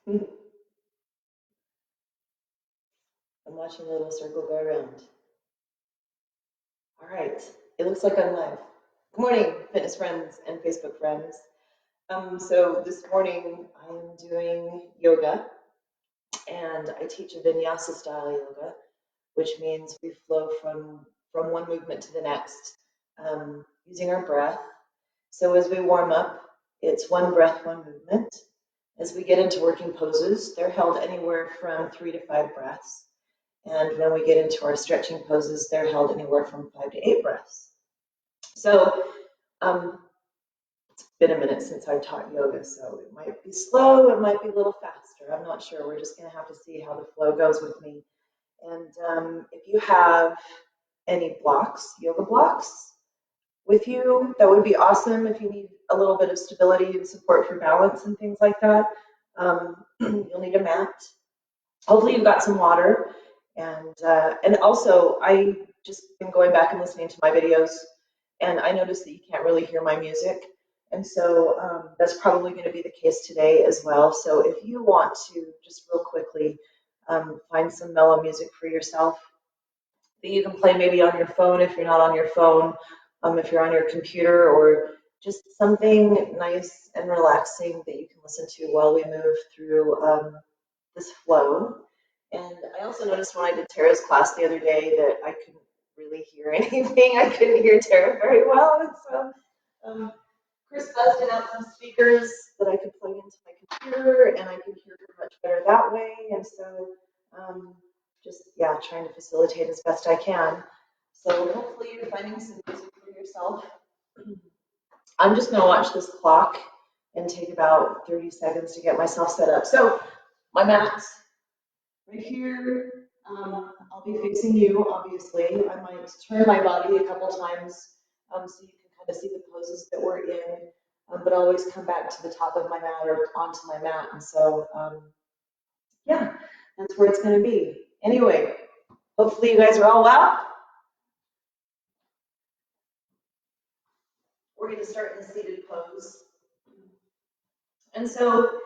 I'm watching the little circle go around. All right, it looks like I'm live. Good morning, fitness friends and Facebook friends. So this morning I am doing yoga, and I teach a vinyasa style yoga, which means we flow from one movement to the next using our breath. So as we warm up, it's one breath, one movement. As we get into working poses, they're held anywhere from 3 to 5 breaths. And when we get into our stretching poses, they're held anywhere from 5 to 8 breaths. So it's been a minute since I've taught yoga, so it might be slow, it might be a little faster. I'm not sure. We're just going to have to see how the flow goes with me. And if you have any blocks, yoga blocks with you, that would be awesome. If you need a little bit of stability and support for balance and things like that, you'll need a mat. Hopefully you've got some water. And also, I just been going back and listening to my videos, and I noticed that you can't really hear my music. And so that's probably going to be the case today as well. So if you want to just real quickly find some mellow music for yourself that you can play maybe on your phone if you're not on your phone, if you're on your computer, or just something nice and relaxing that you can listen to while we move through this flow. And I also noticed when I did Tara's class the other day that I couldn't really hear anything. I couldn't hear Tara very well. And so Chris busted out some speakers that I could plug into my computer, and I could hear her much better that way. And so yeah, trying to facilitate as best I can. So hopefully you're finding some music for yourself. I'm just going to watch this clock and take about 30 seconds to get myself set up. So my mat's right here. I'll be facing you, obviously. I might turn my body a couple times so you can kind of see the poses that we're in, but I'll always come back to the top of my mat or onto my mat. And so, yeah, that's where it's going to be. Anyway, hopefully you guys are all well. We're going to start in a seated pose. And so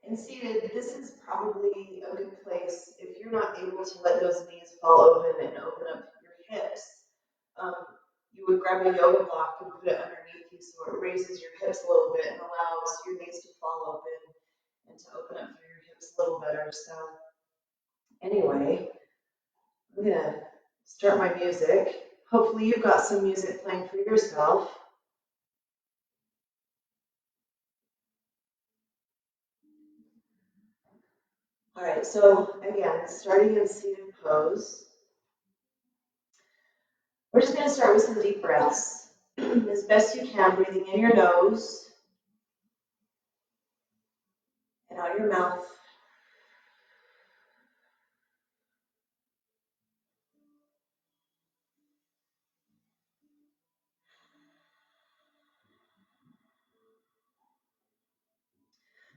in seated, this is probably a good place if you're not able to let those knees fall open and open up your hips. You would grab a yoga block and put it underneath you so it raises your hips a little bit and allows your knees to fall open and to open up through your hips a little better. So anyway, I'm going to start my music. Hopefully you've got some music playing for yourself. All right, so again, starting in seated pose. We're just going to start with some deep breaths. As best you can, breathing in your nose and out your mouth.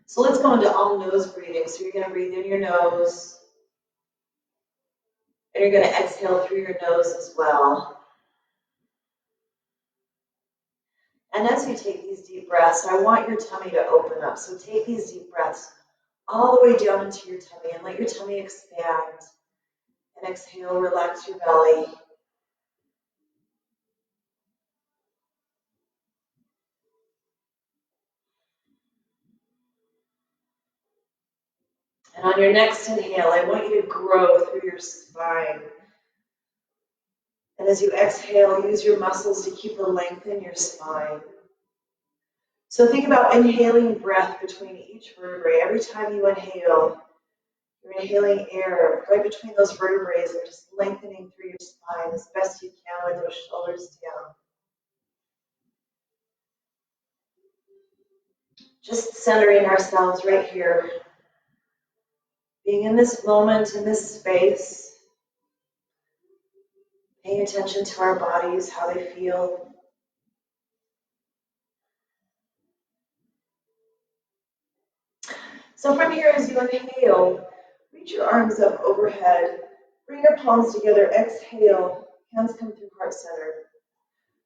So let's go into all nose breathing. So you're going to breathe in your nose, and you're going to exhale through your nose as well. And as you take these deep breaths, I want your tummy to open up. So take these deep breaths all the way down into your tummy and let your tummy expand. And exhale, relax your belly. And on your next inhale, I want you to grow through your spine. And as you exhale, use your muscles to keep the length in your spine. So think about inhaling breath between each vertebrae. Every time you inhale, you're inhaling air right between those vertebrae and just lengthening through your spine as best you can with those shoulders down. Just centering ourselves right here. Being in this moment, in this space. Paying attention to our bodies, how they feel. So from here, as you inhale, reach your arms up overhead. Bring your palms together. Exhale. Hands come through heart center.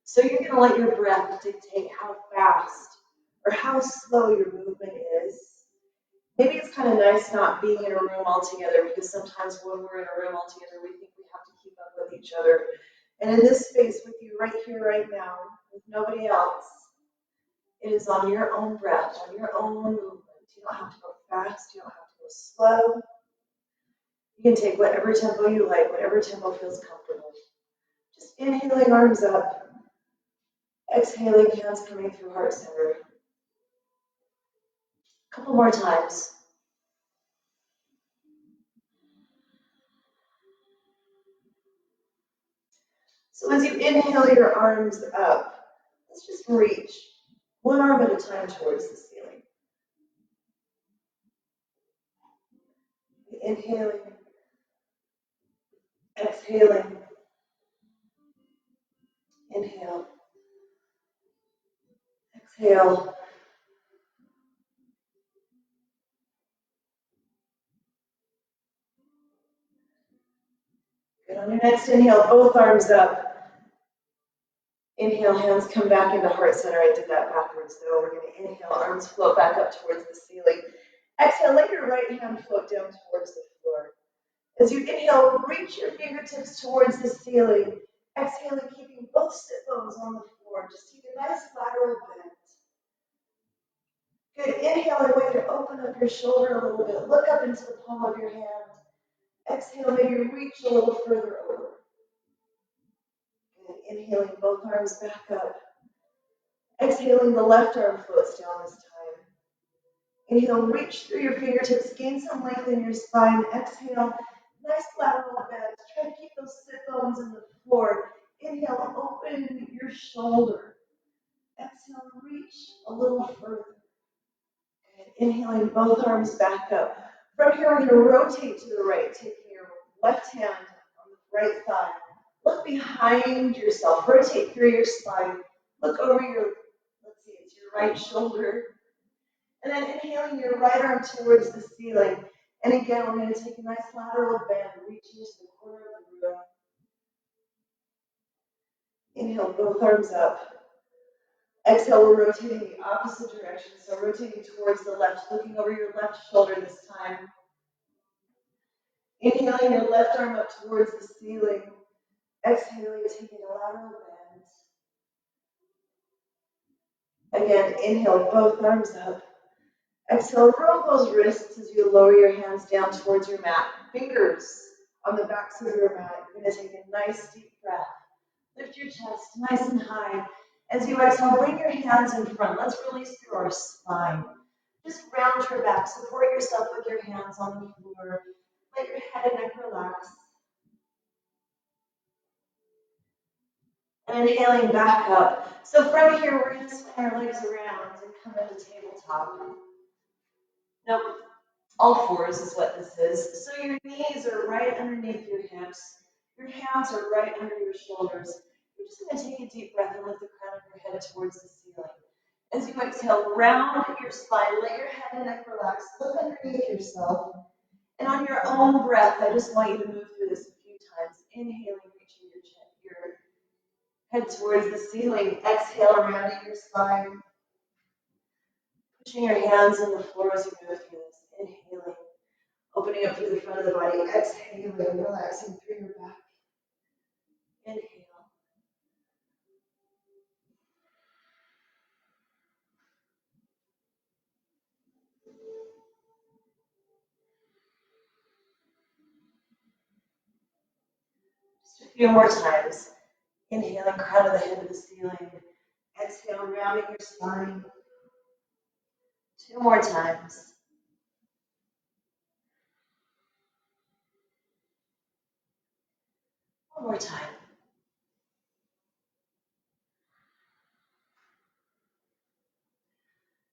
So you're going to let your breath dictate how fast or how slow your movement is. Maybe it's kind of nice not being in a room all together, because sometimes when we're in a room all together, we think we have to keep up with each other. And in this space with you right here, right now, with nobody else, it is on your own breath, on your own movement. You don't have to go fast, you don't have to go slow. You can take whatever tempo you like, whatever tempo feels comfortable. Just inhaling, arms up. Exhaling, hands coming through heart center. A couple more times. So as you inhale your arms up, let's just reach one arm at a time towards the ceiling. Inhaling, exhaling, inhale, exhale. Good. On your next inhale, both arms up. Inhale, hands come back into heart center. I did that backwards though. We're going to inhale, arms float back up towards the ceiling. Exhale, let your right hand float down towards the floor. As you inhale, reach your fingertips towards the ceiling. Exhaling, keeping both sit bones on the floor. Just take a nice lateral bend. Good. Inhale, I want you to open up your shoulder a little bit. Look up into the palm of your hand. Exhale, maybe reach a little further over. Good. Inhaling, both arms back up. Exhaling, the left arm floats down this time. Inhale, reach through your fingertips, gain some length in your spine. Exhale, nice lateral bend. Try to keep those sit bones in the floor. Inhale, open your shoulder. Exhale, reach a little further. Good. Inhaling, both arms back up. From here, we're going to rotate to the right, taking your left hand on the right thigh. Look behind yourself. Rotate through your spine. Look over your, let's see, it's your right shoulder. And then inhaling your right arm towards the ceiling. And again, we're going to take a nice lateral bend, reaching to the corner of the room. Inhale, both arms up. Exhale, we're rotating the opposite direction. So rotating towards the left, looking over your left shoulder this time. Inhaling your left arm up towards the ceiling. Exhaling, taking a lateral bend. Again, inhale, both arms up. Exhale, roll those wrists as you lower your hands down towards your mat. Fingers on the backs of your mat. You're going to take a nice deep breath. Lift your chest nice and high. As you exhale, bring your hands in front. Let's release through our spine. Just round your back. Support yourself with your hands on the floor. Let your head and neck relax. And inhaling back up. So from here, we're going to swing our legs around and come into tabletop. Nope. All fours is what this is. So your knees are right underneath your hips. Your hands are right under your shoulders. You're just going to take a deep breath and lift the crown of your head towards the ceiling. As you exhale, round your spine, let your head and neck relax. Look underneath yourself. And on your own breath, I just want you to move through this a few times. Inhaling, reaching your head towards the ceiling. Exhale, rounding your spine. Pushing your hands on the floor as you move through this. Inhaling. Opening up through the front of the body, exhaling, relaxing through your back. Inhale. Just a few more times. Inhaling, crown of the head to the ceiling. Exhale, rounding your spine. 2 more times. One more time.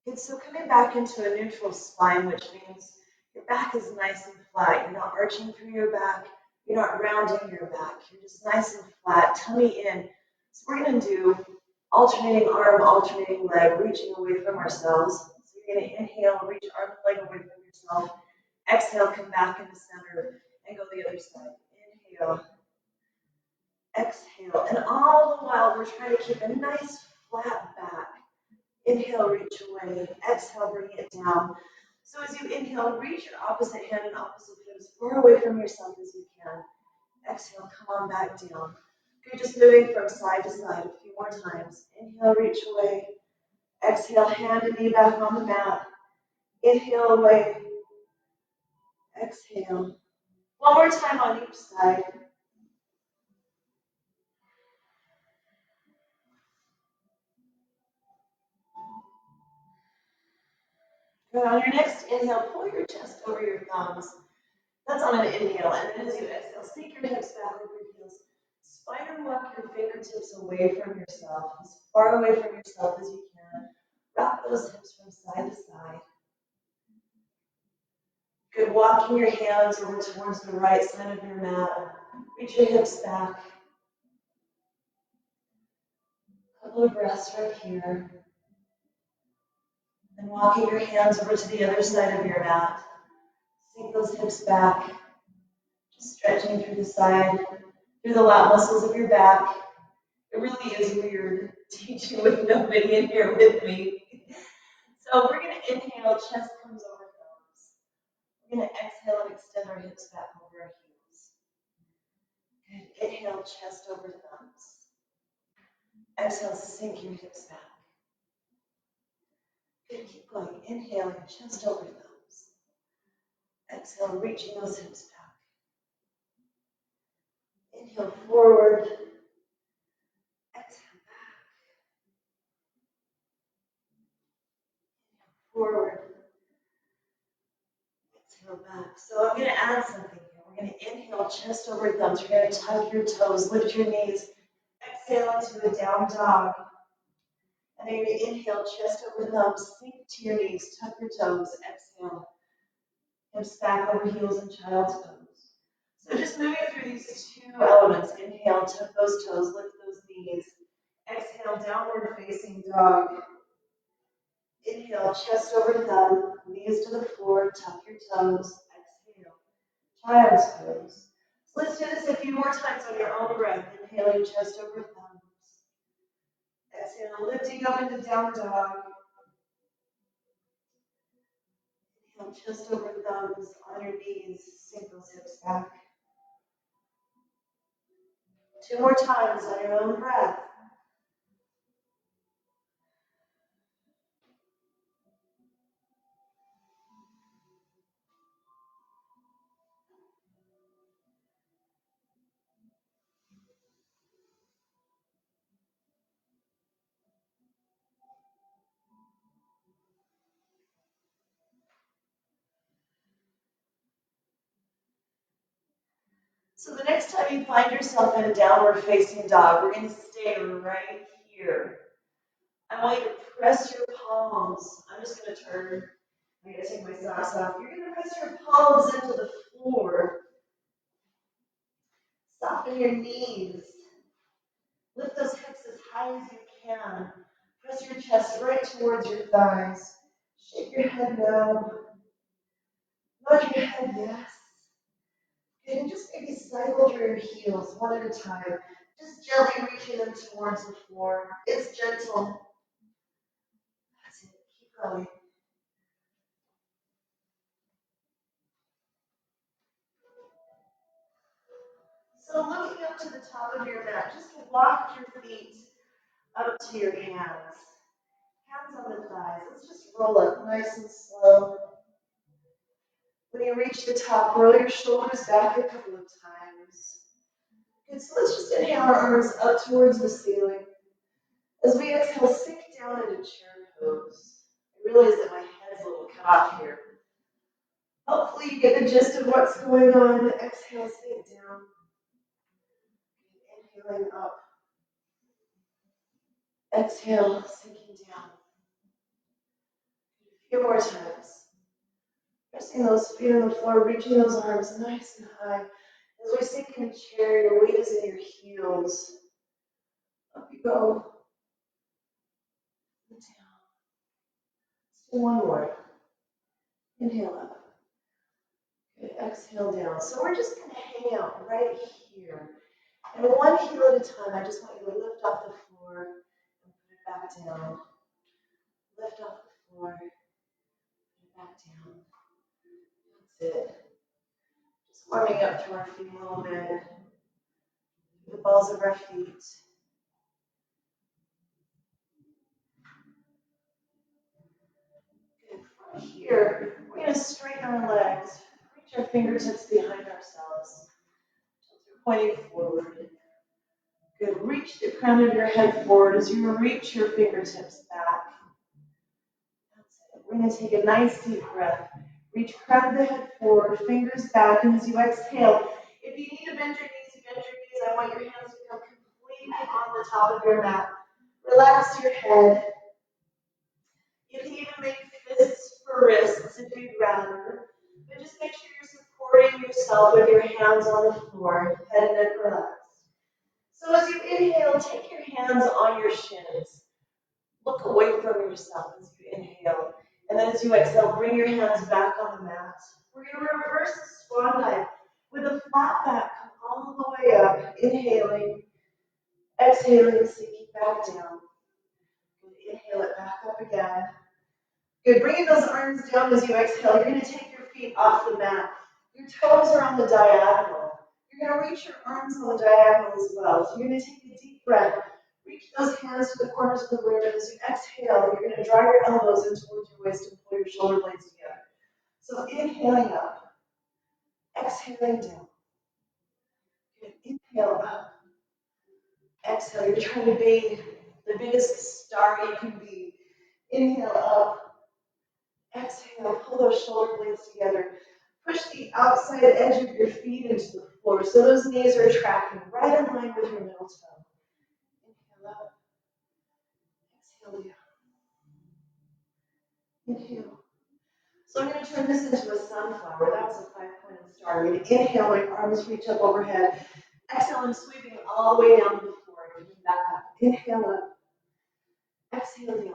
Good, so coming back into a neutral spine, which means your back is nice and flat. You're not arching through your back. You're not rounding your back. You're just nice and flat, tummy in. So we're going to do alternating arm, alternating leg, reaching away from ourselves. So you're going to inhale, reach arm and leg away from yourself. Exhale, come back into center and go the other side. Inhale. Exhale. And all the while, we're trying to keep a nice flat back. Inhale, reach away. Exhale, bring it down. So as you inhale, reach your opposite hand and opposite foot as far away from yourself as you can. Exhale, come on back down. Good, just moving from side to side a few more times. Inhale, reach away. Exhale, hand and knee back on the mat. Inhale away. Exhale. One more time on each side. Good. On your next inhale, pull your chest over your thumbs. That's on an inhale. And then as you exhale, sneak your hips back over your heels. Spider walk your fingertips away from yourself, as far away from yourself as you can. Rock those hips from side to side. Good. Walking your hands over towards the right side of your mat. Reach your hips back. Couple of breaths right here. Then walking your hands over to the other side of your mat. Sink those hips back. Just stretching through the side, through the lat muscles of your back. It really is weird teaching with nobody in here with me. So we're going to inhale, chest comes over thumbs. We're going to exhale and extend our hips back over our heels. Good. Inhale, chest over thumbs. Exhale, sink your hips back. Good. Keep going. Inhaling, chest over thumbs. Exhale, reaching those hips back. Inhale forward. Exhale back. Inhale forward. Exhale back. So I'm going to add something here. We're going to inhale, chest over thumbs. You're going to tuck your toes, lift your knees. Exhale into a down dog. And then you're going to inhale, chest over thumbs, sink to your knees, tuck your toes. Exhale. Hips back over heels and child's pose. So just moving through these two elements. Inhale, tuck those toes, lift those knees. Exhale, downward facing dog. Inhale, chest over thumb, knees to the floor, tuck your toes. Exhale, child's pose. So let's do this a few more times on your own breath. Inhaling, chest over thumbs. Exhale, lifting up into down dog. Inhale, chest over thumbs, on your knees, sink those hips back. Two more times on your own breath. So the next time you find yourself in a downward facing dog, we're going to stay right here. I want you to press your palms. I'm just going to turn. I'm going to take my socks off. You're going to press your palms into the floor. Soften your knees. Lift those hips as high as you can. Press your chest right towards your thighs. Shake your head no. Nod your head yes. Good, and just maybe cycle through your heels one at a time. Just gently reaching them towards the floor. It's gentle. That's it. Keep going. So looking up to the top of your mat, just walk your feet up to your hands. Hands on the thighs. Let's just roll up nice and slow. When you reach the top, roll your shoulders back a couple of times. Good, so let's just inhale our arms up towards the ceiling. As we exhale, sink down into chair pose. I realize that my head's a little cut off here. Hopefully you get the gist of what's going on. Exhale, sink down. Inhaling up. Exhale, sinking down. A few more times. Pressing those feet on the floor, reaching those arms nice and high. As we sink in a chair, your weight is in your heels. Up you go. And down. Let's do one more. Inhale up. Good. Exhale down. So we're just going to hang out right here. And one heel at a time, I just want you to lift off the floor and put it back down. Lift off the floor, put it back down. That's it. Just warming up through our feet a little bit. The balls of our feet. Good. From here, we're going to straighten our legs. Reach our fingertips behind ourselves. Pointing forward. Good. Reach the crown of your head forward as you reach your fingertips back. That's it. We're going to take a nice deep breath. Reach crown of the head forward, fingers back, and as you exhale, if you need to bend your knees, bend your knees. I want your hands to come completely on the top of your mat. Relax your head. You can even make fists for wrists if you'd rather. But just make sure you're supporting yourself with your hands on the floor, head and neck relaxed. So as you inhale, take your hands on your shins. Look away from yourself as you inhale. And then as you exhale, bring your hands back on the mat. We're going to reverse the swan dive with a flat back. Come all the way up. Inhaling. Exhaling, sinking back down. Inhale it back up again. Good. Bringing those arms down as you exhale. You're going to take your feet off the mat. Your toes are on the diagonal. You're going to reach your arms on the diagonal as well. So you're going to take a deep breath. Reach those hands to the corners of the room. And as you exhale, you're going to draw your elbows in towards your waist and pull your shoulder blades together. So inhaling up. Exhaling down. Good. Inhale up. Exhale. You're trying to be the biggest star you can be. Inhale up. Exhale, pull those shoulder blades together. Push the outside edge of your feet into the floor so those knees are tracking right in line with your middle toe. Inhale up. Exhale down. Inhale. So I'm going to turn this into a sunflower. That was a 5-pointed star. I'm going to inhale, my arms reach up overhead. Exhale, I'm sweeping all the way down to the floor. Bring back up. Inhale up. Exhale down.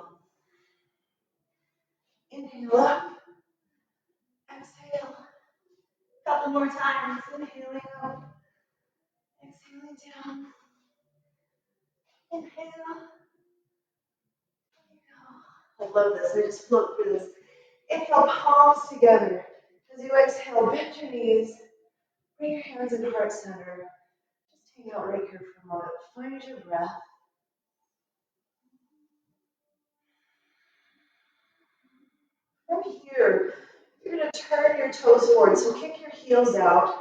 Inhale up. Exhale. Couple more times. Inhaling up. Exhaling down. Inhale. I love this. I just float through this. Inhale, palms together. As you exhale, bend your knees. Bring your hands in heart center. Just hang out right here for a moment. Find your breath. From here, you're going to turn your toes forward. So kick your heels out.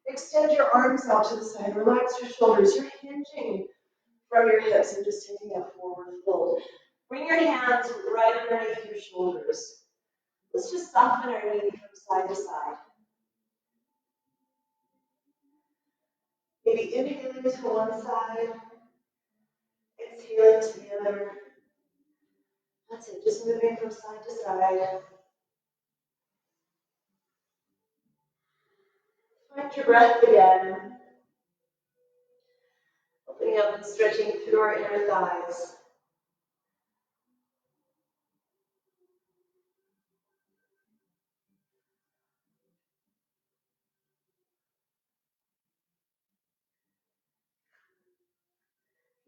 Extend your arms out to the side. Relax your shoulders. You're hinging from your hips and just taking a forward fold. Bring your hands right underneath your shoulders. Let's just soften our knee from side to side. Maybe inhaling to one side, exhaling to the other. That's it, just moving from side to side. Find your breath again. Opening up and stretching through our inner thighs.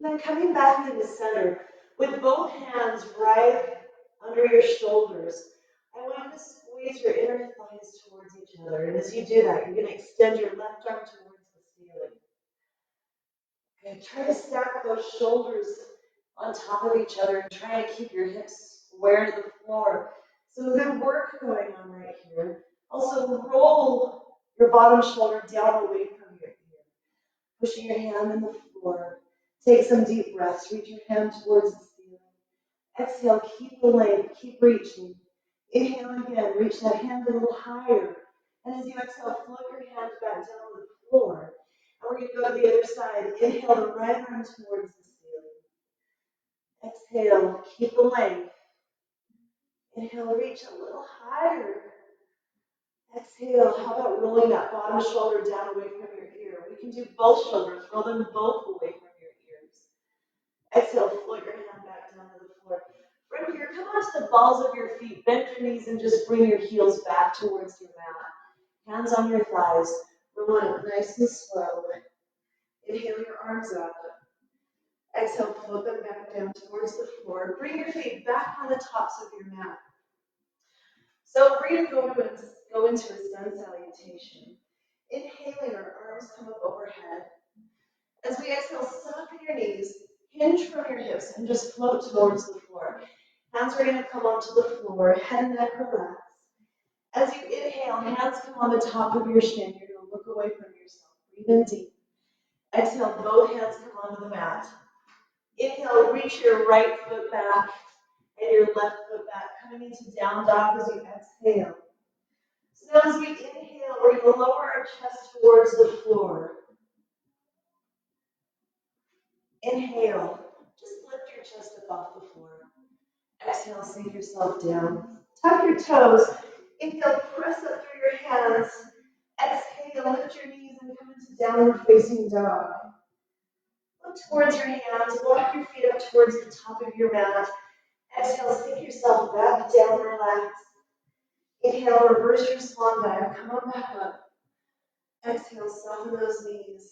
Then coming back into center with both hands right under your shoulders. I want you to squeeze your inner thighs towards each other. And as you do that, you're going to extend your left arm towards the ceiling. Okay, try to stack those shoulders on top of each other and try to keep your hips square to the floor. Some good work going on right here. Also, roll your bottom shoulder down away from your ear. Pushing your hand in the floor. Take some deep breaths. Reach your hand towards the ceiling. Exhale, keep the length, keep reaching. Inhale again, reach that hand a little higher. And as you exhale, float your hand back down to the floor. And we're going to go to the other side. Inhale the right arm towards the ceiling. Exhale, keep the length. Inhale, reach a little higher. Exhale, how about rolling that bottom shoulder down away from your ear? We can do both shoulders, roll them both away from your ears. Exhale, float your hand back down to the floor. From here, come onto the balls of your feet, bend your knees, and just bring your heels back towards your mat. Hands on your thighs, roll it nice and slow. Inhale your arms up. Exhale, float them back down towards the floor. Bring your feet back on the tops of your mat. So we're going to go go into a sun salutation. Inhaling, our arms come up overhead. As we exhale, soften your knees, hinge from your hips, and just float towards the floor. Hands are going to come onto the floor, head and neck relax. As you inhale, hands come on the top of your shin. You're going to look away from yourself. Breathe in deep. Exhale, both hands come onto the mat. Inhale, reach your right foot back and your left foot back, coming into down dog as you exhale. So now as we inhale, we're going to lower our chest towards the floor. Inhale, just lift your chest up off the floor. Exhale, sink yourself down. Tuck your toes. Inhale, press up through your hands. Exhale, lift your knees and come into downward facing dog. Look towards your hands. Walk your feet up towards the top of your mat. Exhale, sink yourself back down, relax. Inhale, reverse your swan dive. Come on back up. Exhale, soften those knees.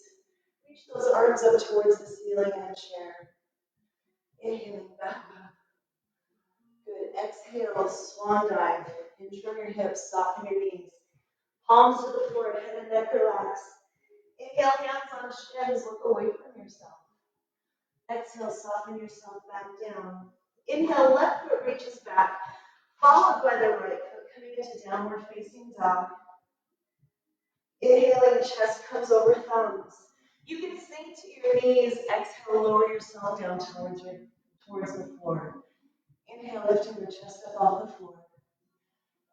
Reach those arms up towards the ceiling and chair. Inhaling back up. Good. Exhale, swan dive. Hinge from your hips, soften your knees. Palms to the floor, head and neck relax. Inhale, hands on shins, look away from yourself. Exhale, soften yourself back down. Inhale, left foot reaches back, followed by the right foot coming into downward facing dog. Inhaling, chest comes over thumbs. You can sink to your knees. Exhale, lower yourself down towards the floor. Inhale, lifting the chest up off the floor.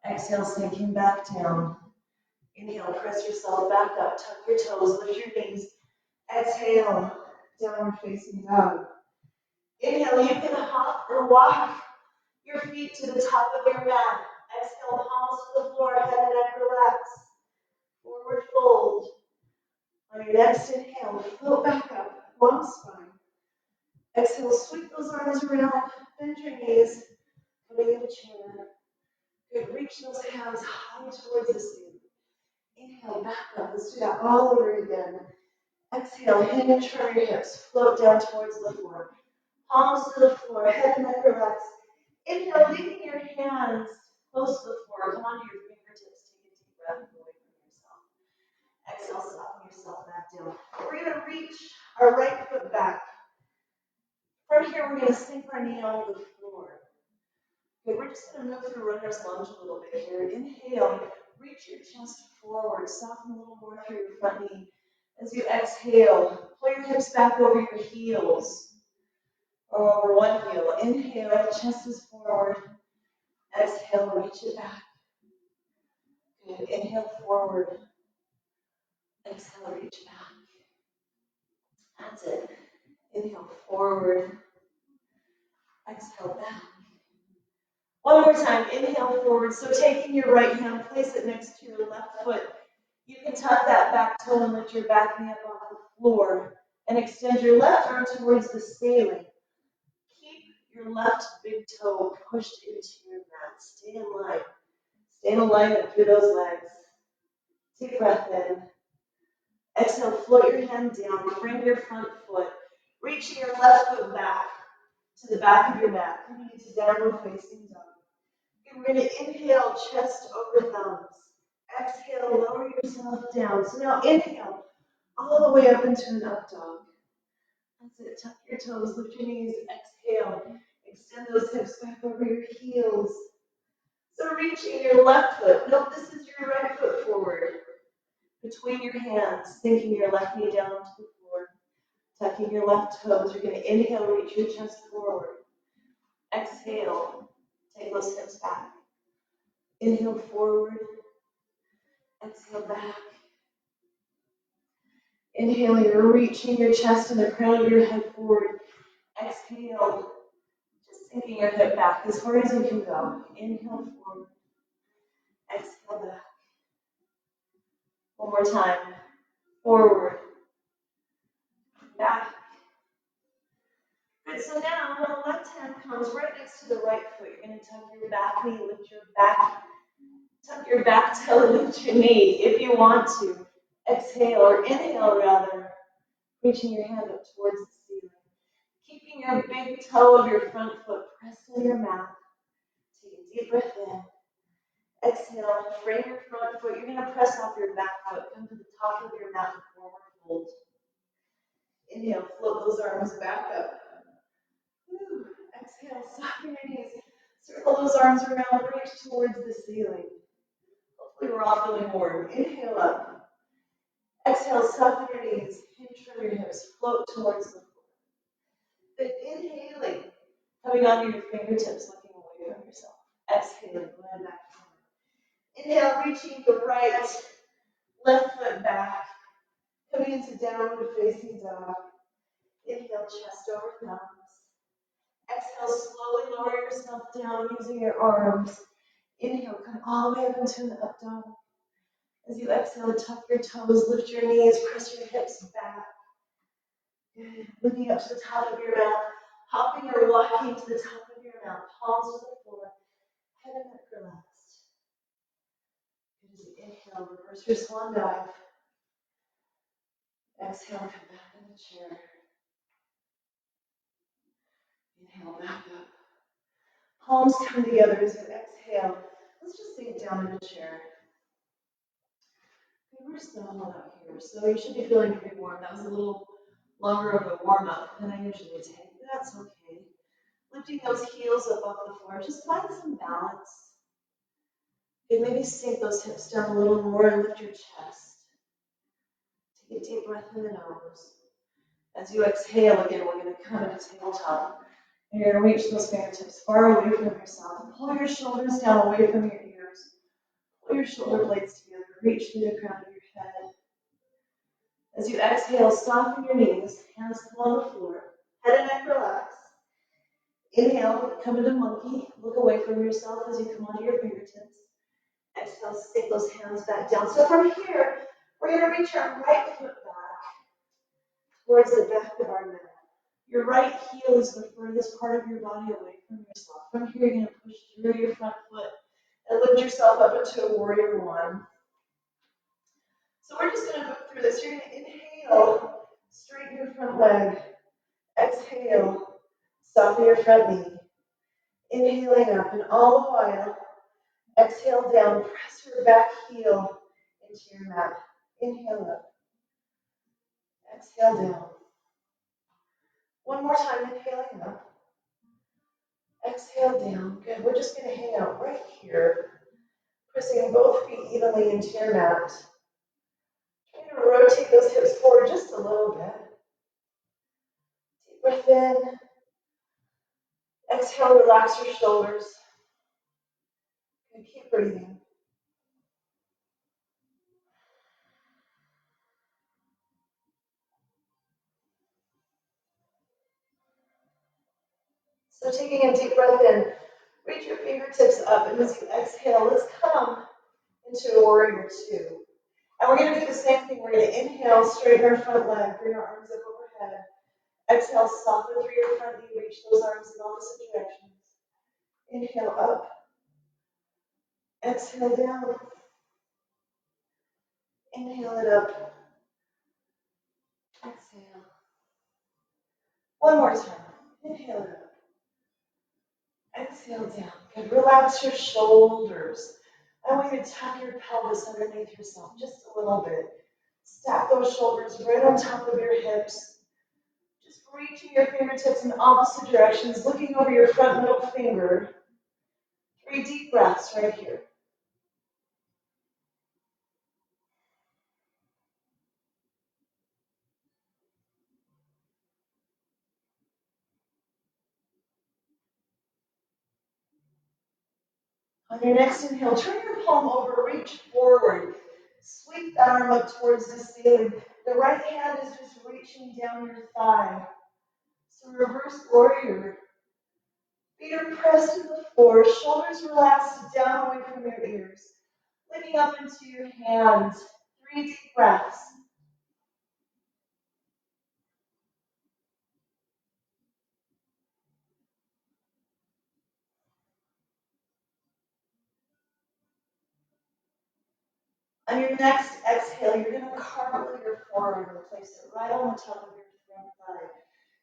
Exhale, sinking back down. Inhale, press yourself back up. Tuck your toes, lift your knees. Exhale, downward facing dog. Inhale, you can hop or walk your feet to the top of your mat. Exhale, palms to the floor, head and neck relax. Forward fold. On your next inhale, float back up, long spine. Exhale, sweep those arms around, bend your knees, coming into chair. Good, reach those hands high towards the ceiling. Inhale, back up. Let's do that all over again. Exhale, hinge from your hips, float down towards the floor. Palms to the floor, head and neck relax. Inhale, leaving your hands close to the floor. Come onto your fingertips, take a deep breath away from yourself. Exhale, soften yourself back down. We're going to reach our right foot back. From here, we're going to sink our knee onto the floor. Okay, we're just going to move through runner's lunge a little bit here. Inhale, reach your chest forward, soften a little more through your front knee. As you exhale, pull your hips back over your heels, or over one heel. Inhale, chest is forward. Exhale, reach it back. Good. Inhale, forward. Exhale, reach back. That's it. Inhale, forward. Exhale, back. One more time. Inhale, forward. So taking your right hand, place it next to your left foot. You can tuck that back toe and lift your back knee up off the floor and extend your left arm towards the ceiling. Keep your left big toe pushed into your mat. Stay in line. Stay in alignment through those legs. Deep breath in. Exhale, float your hand down. Bring your front foot. Reaching your left foot back to the back of your mat. Coming into downward facing dog. We're going to inhale, chest over thumbs. Exhale, lower yourself down. So now inhale, all the way up into an up dog. That's it. Tuck your toes, lift your knees. Exhale, extend those hips back over your heels. So reaching your left foot. Nope, this is your right foot forward. Between your hands, sinking your left knee down onto the floor. Tucking your left toes. You're going to inhale, reach your chest forward. Exhale, take those hips back. Inhale forward. Exhale back. Inhale, you're reaching your chest and the crown of your head forward. Exhale, just sinking your hip back as far as you can go. Inhale forward. Exhale back. One more time. Forward. Back. Good, so now when the left hand comes right next to the right foot, you're going to tuck your back knee, lift your back, tuck your back toe, lift your knee if you want to. Exhale, or inhale rather, reaching your hand up towards the ceiling. Keeping your big toe of your front foot pressed on your mat. Take a deep breath in. Exhale, frame your front foot. You're going to press off your back foot. Come to the top of your mat, forward fold. Inhale, float those arms back up. Woo. Exhale, soften your knees. Circle those arms around, reach towards the ceiling. Hopefully we're all feeling warm. Inhale up. Exhale, soften your knees. Hinge from your hips. Float towards the floor. Then inhaling, coming onto your fingertips, looking away from yourself. Exhaling, land back down. Inhale, reaching the right, left foot back. Coming into downward facing dog. Inhale, chest over thumbs. Exhale, slowly lower yourself down using your arms. Inhale, come all the way up into an up dog. As you exhale, tuck your toes, lift your knees, press your hips back. Good. Looking up to the top of your mat, hopping or walking to the top of your mat, palms to the floor, head and neck relaxed. Good. As you inhale, reverse your swan dive. Exhale, come back in the chair. Inhale, back up. Palms come together as you exhale. Let's just sink down in the chair. We're still out here, so you should be feeling pretty warm. That was a little longer of a warm-up than I usually take, but that's okay. Lifting those heels up off the floor, just find some balance. And maybe sink those hips down a little more and lift your chest. Take a deep breath in the nose. As you exhale again, we're going to come into tabletop. And you're going to reach those fingertips far away from yourself. Pull your shoulders down away from your ears. Pull your shoulder blades together. Reach through the crown of your head. As you exhale, soften your knees. Hands come on the floor. Head and neck relax. Inhale, come into monkey. Look away from yourself as you come onto your fingertips. Exhale, stick those hands back down. So from here, we're going to reach our right foot back towards the back of our mat. Your right heel is the furthest part of your body away from yourself. From here, you're going to push through your front foot and lift yourself up into a warrior one. So we're just going to go through this. You're going to inhale, straighten your front leg. Exhale, soften your front knee. Inhaling up, and all the while, exhale down. Press your back heel into your mat. Inhale up. Exhale down. One more time, inhaling up. Exhale down. Good. We're just going to hang out right here, pressing both feet evenly into your mat. Try to rotate those hips forward just a little bit. Deep breath in. Exhale, relax your shoulders. And keep breathing. So taking a deep breath in, reach your fingertips up, and as you exhale, let's come into a warrior two. And we're going to do the same thing. We're going to inhale, straighten our front leg, bring our arms up overhead. Exhale, soften through your front knee, reach those arms in opposite directions. Inhale up. Exhale down. Inhale it up. Exhale. One more time. Inhale it up. Exhale down. Good. Relax your shoulders. I want you to tuck your pelvis underneath yourself just a little bit. Stack those shoulders right on top of your hips. Just reaching your fingertips in opposite directions, looking over your front middle finger. 3 deep breaths right here. On your next inhale, turn your palm over, reach forward. Sweep that arm up towards the ceiling. The right hand is just reaching down your thigh. So reverse warrior. Feet are pressed to the floor, shoulders relaxed down away from your ears. Looking up into your hands. 3 deep breaths. On your next exhale, you're going to cartwheel your forearm and place it right on the top of your front thigh.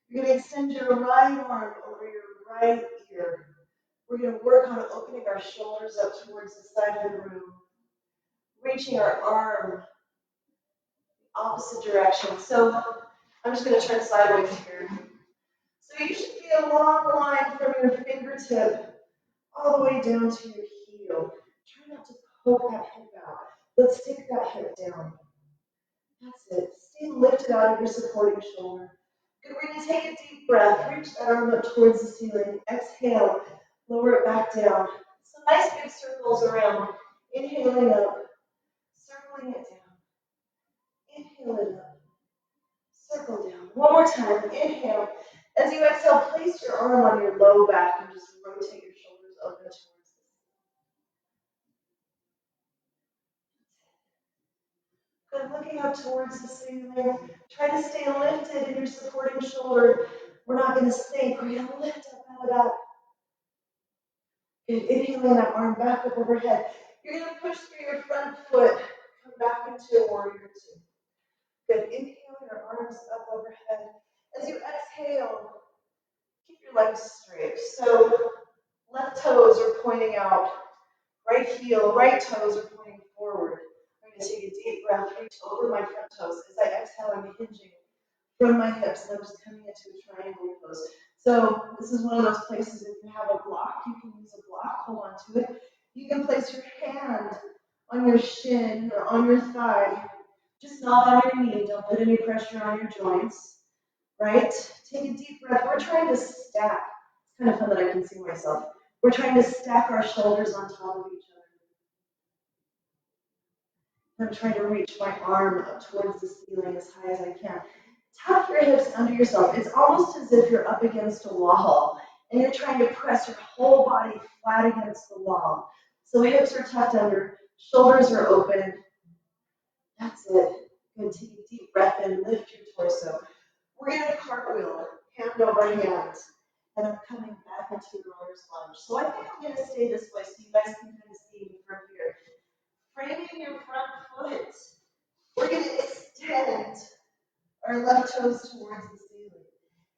You're going to extend your right arm over your right ear. We're going to work on opening our shoulders up towards the side of the room, reaching our arm opposite direction. So I'm just going to turn sideways here. So you should get a long line from your fingertip all the way down to your heel. Try not to poke that hip out. Let's stick that hip down. That's it. Stay lifted out of your supporting shoulder. Good. We're going to take a deep breath. Reach that arm up towards the ceiling. Exhale. Lower it back down. Some nice big circles around. Inhaling up. Circling it down. Inhale it up. Circle down. One more time. Inhale. As you exhale, place your arm on your low back and just rotate your shoulders open towards the ceiling. Good. Looking up towards the ceiling. Try to stay lifted in your supporting shoulder. We're not going to sink. We're going to lift up out of that. Good. Inhaling that arm back up overhead. You're going to push through your front foot. Come back into a warrior two. Good. Inhale your arms up overhead. As you exhale, keep your legs straight. So left toes are pointing out. Right heel, right toes are pointing forward. I'm going to take a deep breath, reach over my front toes. As I exhale, I'm hinging from my hips, and I'm just coming into a triangle pose. So this is one of those places, if you have a block, you can use a block, hold on to it. You can place your hand on your shin or on your thigh, just not on your knee. Don't put any pressure on your joints, right? Take a deep breath. We're trying to stack. It's kind of fun that I can see myself. We're trying to stack our shoulders on top of each other. I'm trying to reach my arm up towards the ceiling as high as I can. Tuck your hips under yourself. It's almost as if you're up against a wall and you're trying to press your whole body flat against the wall. So hips are tucked under, shoulders are open. That's it. Good. Take a deep breath in, lift your torso. We're going to cartwheel, hand over hand. And I'm coming back into the runner's lunge. So I think I'm going to stay this way so you guys can kind of see me from here. Framing your front foot. We're going to extend our left toes towards the ceiling.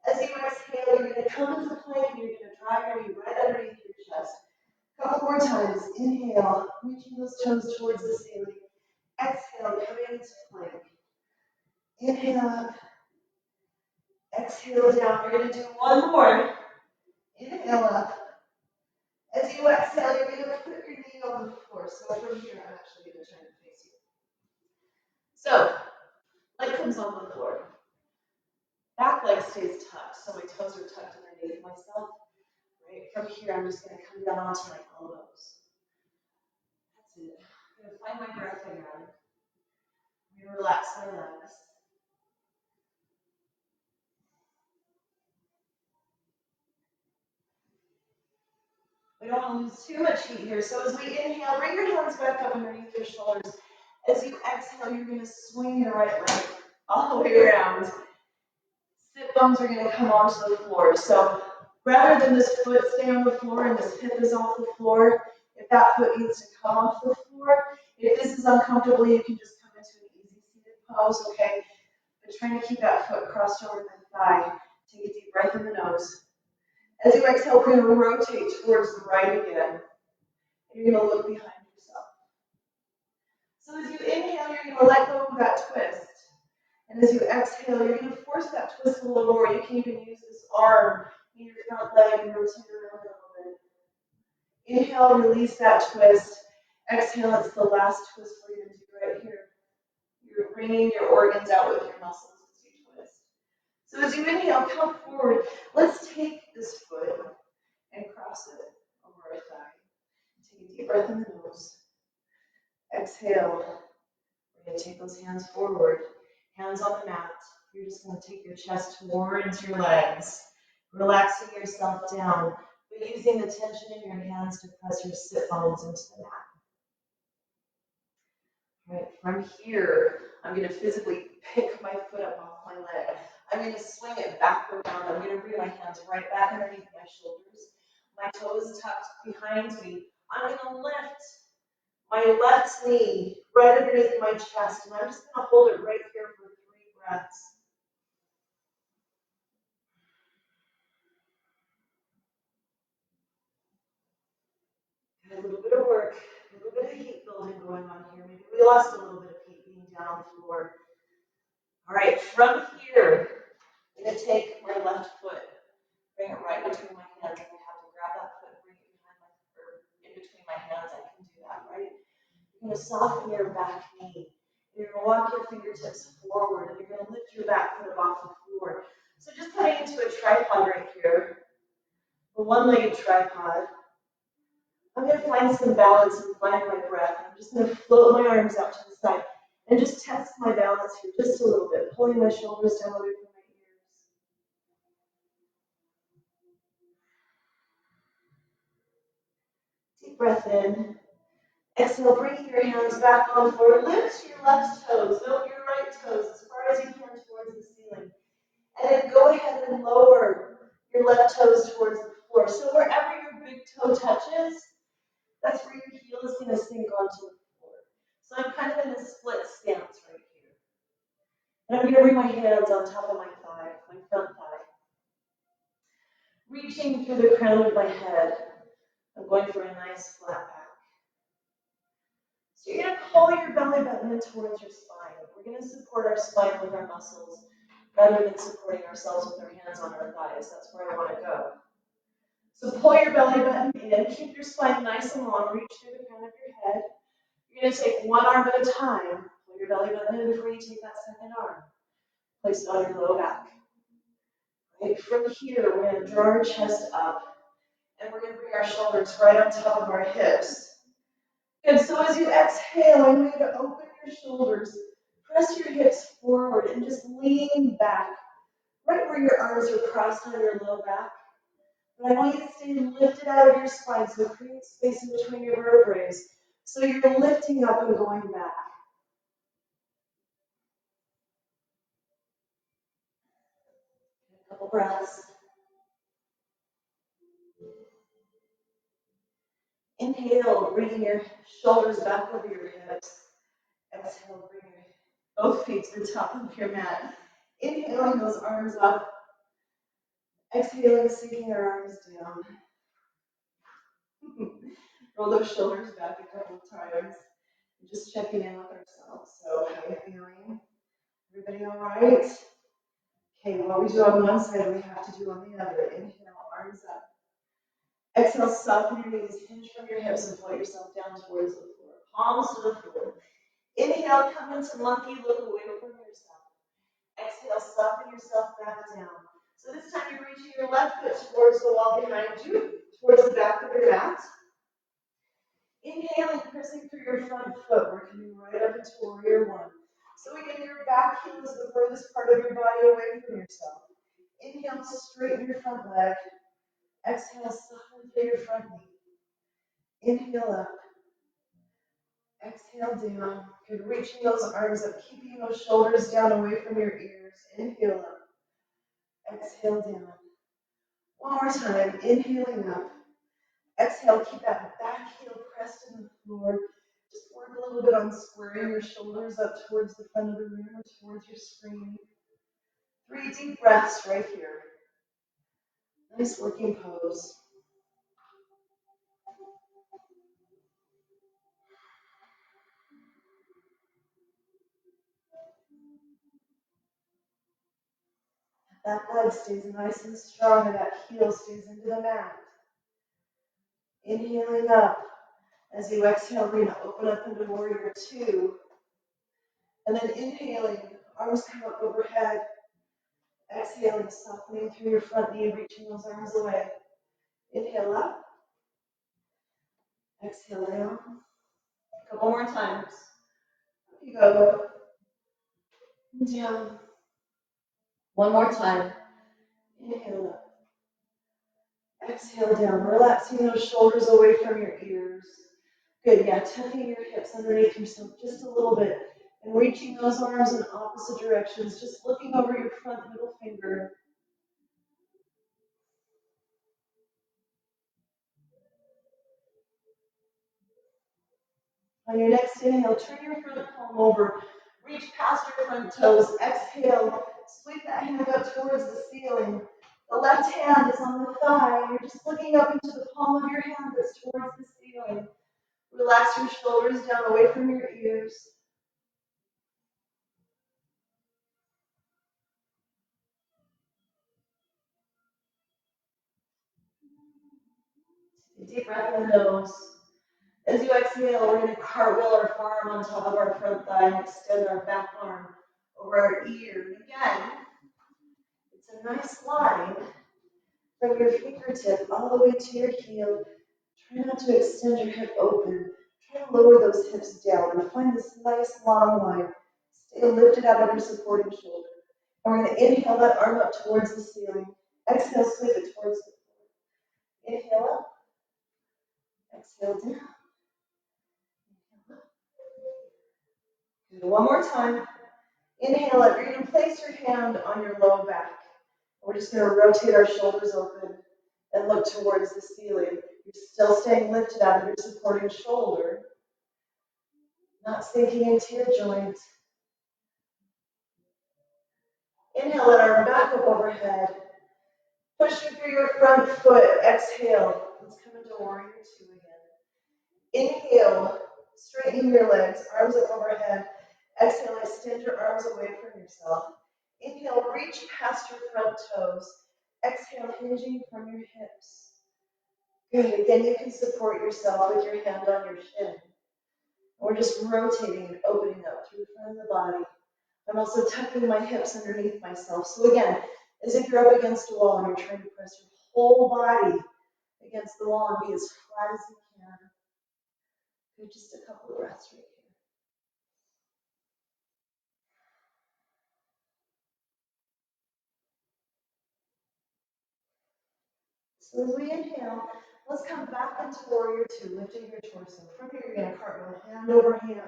As you exhale, you're going to come into plank and you're going to drive your knee right underneath your chest. A couple more times. Inhale, reaching those toes towards the ceiling. Exhale, coming into plank. Inhale up. Exhale down. We're going to do one more. Inhale up. As you exhale, you're going to put your knee on the floor. So from here, I'm actually going to try to face you. So, leg comes on the floor. Back leg stays tucked, so my toes are tucked underneath myself. Right from here, I'm just going to come down onto my elbows. That's it. I'm going to find my breath again. I'm going to relax my legs. We don't want to lose too much heat here. So as we inhale, bring your hands back up underneath your shoulders. As you exhale, you're going to swing your right leg all the way around. Sit bones are going to come onto the floor. So rather than this foot stay on the floor and this hip is off the floor, if that foot needs to come off the floor, if this is uncomfortable, you can just come into an easy seated pose, okay? But trying to keep that foot crossed over the thigh. Take a deep breath in the nose. As you exhale, we're going to rotate towards the right again. And you're going to look behind yourself. So as you inhale, you're going to let go of that twist. And as you exhale, you're going to force that twist a little more. You can even use this arm in your front leg and rotate around a little bit. Inhale, release that twist. Exhale, it's the last twist we're going to do right here. You're bringing your organs out with your muscles as you twist. So as you inhale, come forward. Let's take this foot and cross it over our thigh. Take a deep breath in the nose. Exhale. We're going to take those hands forward. Hands on the mat. You're just going to take your chest towards your legs, relaxing yourself down, but using the tension in your hands to press your sit bones into the mat. All right, from here, I'm going to physically pick my foot up off my leg. I'm going to swing it back around. I'm going to bring my hands right back underneath my shoulders. My toes tucked behind me. I'm going to lift my left knee right underneath my chest, and I'm just going to hold it right here for 3 breaths. on here. Maybe we lost a little bit of Pete being down on the floor. All right, from here, I'm going to take my left foot, bring it right between my hands. If I have to grab that foot, bring it behind my, or in between my hands, I can do that, right? You're going to soften your back knee. You're going to walk your fingertips forward, and you're going to lift your back foot off the floor. So just coming into a tripod right here, a one-legged tripod. I'm going to find some balance and find my breath. I'm just going to float my arms out to the side and just test my balance here just a little bit, pulling my shoulders down away from my ears. Deep breath in. Exhale, bring your hands back on the floor. Lift your left toes, not your right toes, as far as you can towards the ceiling. And then go ahead and lower your left toes towards the floor. So wherever your big toe touches, that's where your heel is going to sink onto the floor. So I'm kind of in a split stance right here. And I'm going to bring my hands on top of my thigh, my front thigh. Reaching through the crown of my head. I'm going for a nice flat back. So you're going to pull your belly button in towards your spine. We're going to support our spine with our muscles rather than supporting ourselves with our hands on our thighs. That's where I want to go. So pull your belly button in, keep your spine nice and long, reach through the crown of your head. You're going to take one arm at a time. Pull your belly button in before you take that second arm. Place it on your low back. Right? From here, we're going to draw our chest up, and we're going to bring our shoulders right on top of our hips. Good, so as you exhale, I want you to open your shoulders, press your hips forward, and just lean back, right where your arms are crossed on your low back. But I want you to stay lifted out of your spine, so create space in between your vertebrae. So you're lifting up and going back. A couple breaths. Inhale, bringing your shoulders back over your hips. Exhale, bring both feet to the top of your mat. Inhaling those arms up. Exhaling, sinking our arms down. Roll those shoulders back a couple of times. Just checking in with ourselves. So, how are you feeling? Everybody all right? Okay, what we do on one side, we have to do on the other. Inhale, arms up. Exhale, soften your knees, hinge from your hips, and float yourself down towards the floor. Palms to the floor. Inhale, come into monkey, look away from yourself. Exhale, soften yourself back down. So this time you're reaching your left foot towards the wall behind you, towards the back of your mat. Inhaling, pressing through your front foot. We're coming right up into warrior one. So again, your back heel is the furthest part of your body away from yourself. Inhale, straighten your front leg. Exhale, soften through your front knee. Inhale up. Exhale down. Good, reaching those arms up, keeping those shoulders down away from your ears. Inhale up. Exhale down. One more time. Inhaling up. Exhale, keep that back heel pressed in the floor. Just work a little bit on squaring your shoulders up towards the front of the room or towards your screen. 3 deep breaths right here. Nice working pose. That leg stays nice and strong and that heel stays into the mat. Inhaling up. As you exhale, we're going to open up into warrior two. And then inhaling, arms come up overhead. Exhaling, softening through your front knee, reaching those arms away. Inhale up. Exhale down. A couple more times. Here you go. Down. One more time. Inhale up. Exhale down. Relaxing those shoulders away from your ears. Good, yeah, tucking your hips underneath yourself just a little bit and reaching those arms in opposite directions, just looking over your front middle finger. On your next inhale, turn your front palm over, reach past your front toes. Exhale, sweep that hand up towards the ceiling. The left hand is on the thigh. You're just looking up into the palm of your hand that's towards the ceiling. Relax your shoulders down away from your ears. Deep breath in the nose. As you exhale, we're going to cartwheel our forearm on top of our front thigh and extend our back arm over our ear. And again, it's a nice line from your fingertip all the way to your heel. Try not to extend your hip open. Try to lower those hips down and find this nice long line. Stay lifted out of your supporting shoulder. And we're going to inhale that arm up towards the ceiling. Exhale, sweep it towards the floor. Inhale up. Exhale down. Good. One more time. Inhale up. You're going to place your hand on your low back. We're just going to rotate our shoulders open and look towards the ceiling. You're still staying lifted out of your supporting shoulder, not sinking into your joint. Inhale, let our back up overhead. Pushing through your front foot. Exhale. Let's come into warrior two again. Inhale, straighten your legs, arms up overhead. Exhale, extend your arms away from yourself. Inhale, reach past your front toes. Exhale, hinging from your hips. Good. Again, you can support yourself with your hand on your shin. We're just rotating and opening up through the front of the body. I'm also tucking my hips underneath myself. So again, as if you're up against a wall and you're trying to press your whole body against the wall and be as flat as you can. Good, just a couple of breaths right here. So as we inhale, let's come back into warrior two, lifting your torso. From here, you're going to cartwheel hand over hand.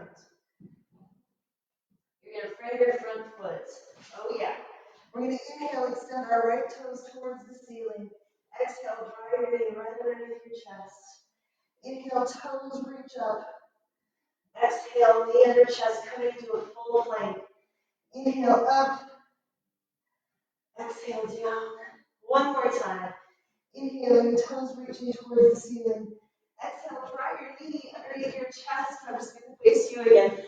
You're going to frame your front foot. Oh yeah. We're going to inhale, extend our right toes towards the ceiling. Exhale, draw your knee right underneath your chest. Inhale, toes reach up. Exhale, knee under chest, coming into a full plank. Inhale, up. Exhale, down. One more time. Inhale, your toes reaching towards the ceiling. Exhale, draw your knee underneath your chest. I'm just going to face you again.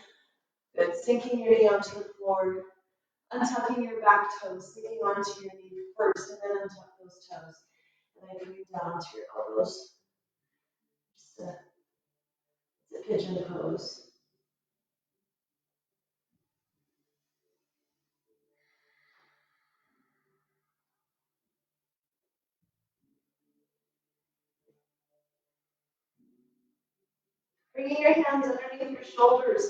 Good. Sinking your knee onto the floor. Untucking your back toes, sinking onto your knee first, and then untuck those toes. And then coming down to your elbows. Just it's a pigeon pose. Bringing your hands underneath your shoulders.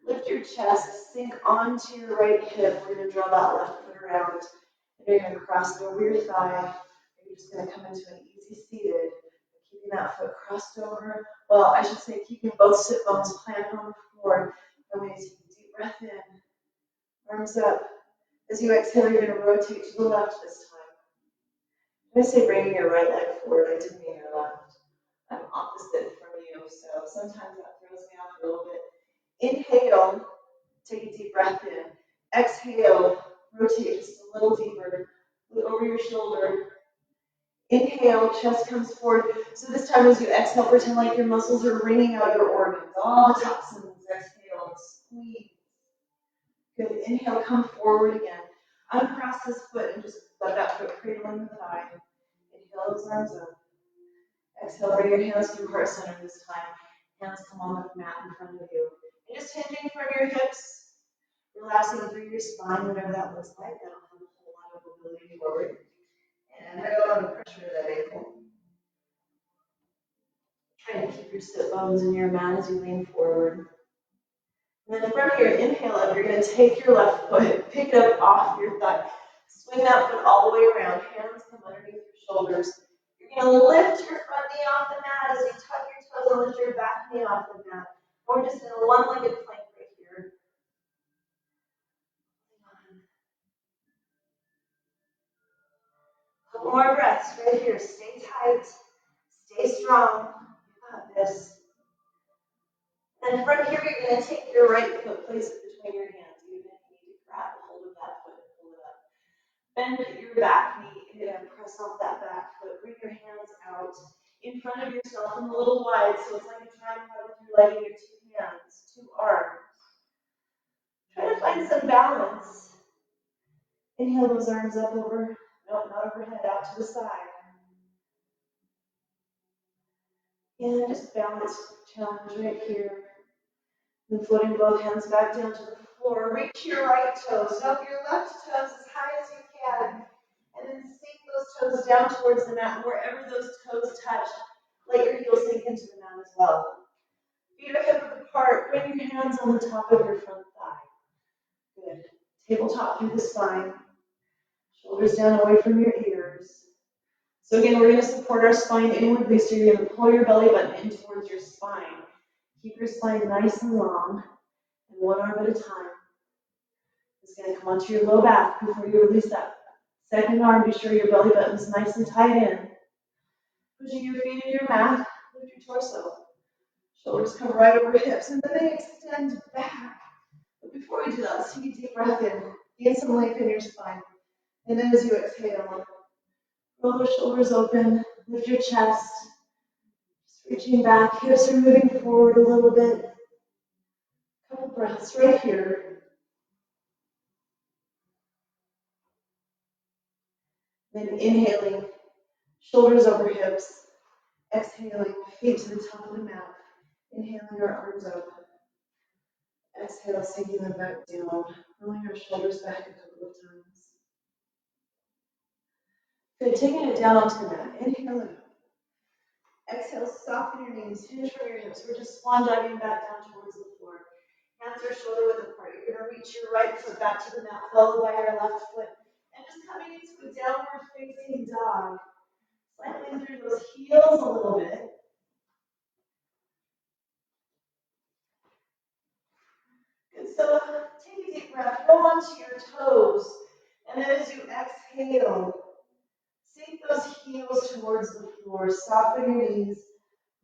Lift your chest, sink onto your right hip. We're going to draw that left foot around. And you're going to cross it over your thigh. You're just going to come into an easy seated. Keeping that foot crossed over. Well, I should say keeping both sit bones planted on the floor. And when you take a deep breath in, arms up. As you exhale, you're going to rotate to the left this time. I'm going to say bringing your right leg forward. I didn't mean your left. I'm opposite from you, so sometimes that throws me off a little bit. Inhale, take a deep breath in. Exhale, rotate just a little deeper. Look over your shoulder. Inhale, chest comes forward. So this time as you exhale, pretend like your muscles are wringing out your organs. All the toxins, exhale, squeeze. Good, inhale, come forward again. Uncross this foot and just let that foot cradle in the thigh. Inhale, those arms up. Exhale, bring your hands through heart center this time. Hands come on the mat in front of you. And just hinging from your hips, relaxing through your spine, whatever that looks like. I don't have a whole lot of mobility forward. And I don't have pressure to that ankle. Try to keep your sit bones in your mat as you lean forward. And then from your inhale up, you're going to take your left foot, pick it up off your thigh. Swing that foot all the way around. Hands come underneath your shoulders. You're going to lift your front knee off the mat as you tuck your toes and lift your back knee off the mat. We're just in a one-legged plank right here. Couple more breaths right here. Stay tight. Stay strong. You got this. And from here, you're going to take your right foot, place it between your hands. Even if you need to grab a hold of that foot and pull it up. Bend your back knee and press off that back foot. Bring your hands out in front of yourself and a little wide, so it's like a tripod with your leg and your two hands, two arms. Try to find some balance. Inhale those arms up over, no, not overhead, out to the side. And just balance challenge right here. And floating both hands back down to the floor. Reach your right toes. Up your left toes as high as you can. And then sink those toes down towards the mat. And wherever those toes touch, let your heels sink into the mat as well. Feet are hip width apart. Bring your hands on the top of your front thigh. Good. Tabletop through the spine. Shoulders down away from your ears. So again, we're going to support our spine inwardly. So you're going to pull your belly button in towards your spine. Keep your spine nice and long. And one arm at a time. It's going to come onto your low back before you release that second arm. Be sure your belly button is nice and tight in. Pushing your feet into your mat. Lift your torso. Shoulders come right over hips. And then they extend back. But before we do that, let's take a deep breath in. Gain some length in your spine. And then as you exhale, roll the shoulders open. Lift your chest. Just reaching back. Hips are moving forward a little bit. Couple breaths right here. Then inhaling, shoulders over hips. Exhaling, feet to the top of the mat. Inhaling our arms up. Exhale, sinking them back down. Rolling our shoulders back a couple of times. Good, taking it down onto the mat. Inhale it up. Exhale, soften your knees, hinge from your hips. We're just swan diving back down towards the floor. Hands are shoulder width apart. You're going to reach your right foot back to the mat, followed by your left foot. And just coming into a downward facing dog. Cycling through those heels a little bit. Good, so take a deep breath, roll onto your toes. And then as you exhale, sink those heels towards the floor. Soften your knees.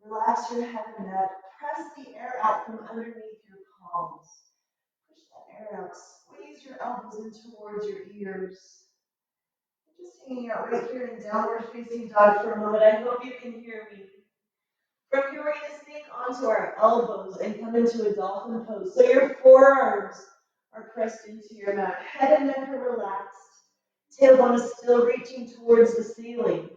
Relax your head and neck. Press the air out from underneath your palms. Push that air out. Squeeze your elbows in towards your ears. Just hanging out right here in downward facing dog for a moment. I hope you can hear me. From here, we're going to sink onto our elbows and come into a dolphin pose. So your forearms are pressed into your mat. Head and neck are relaxed. Tailbone is still reaching towards the ceiling.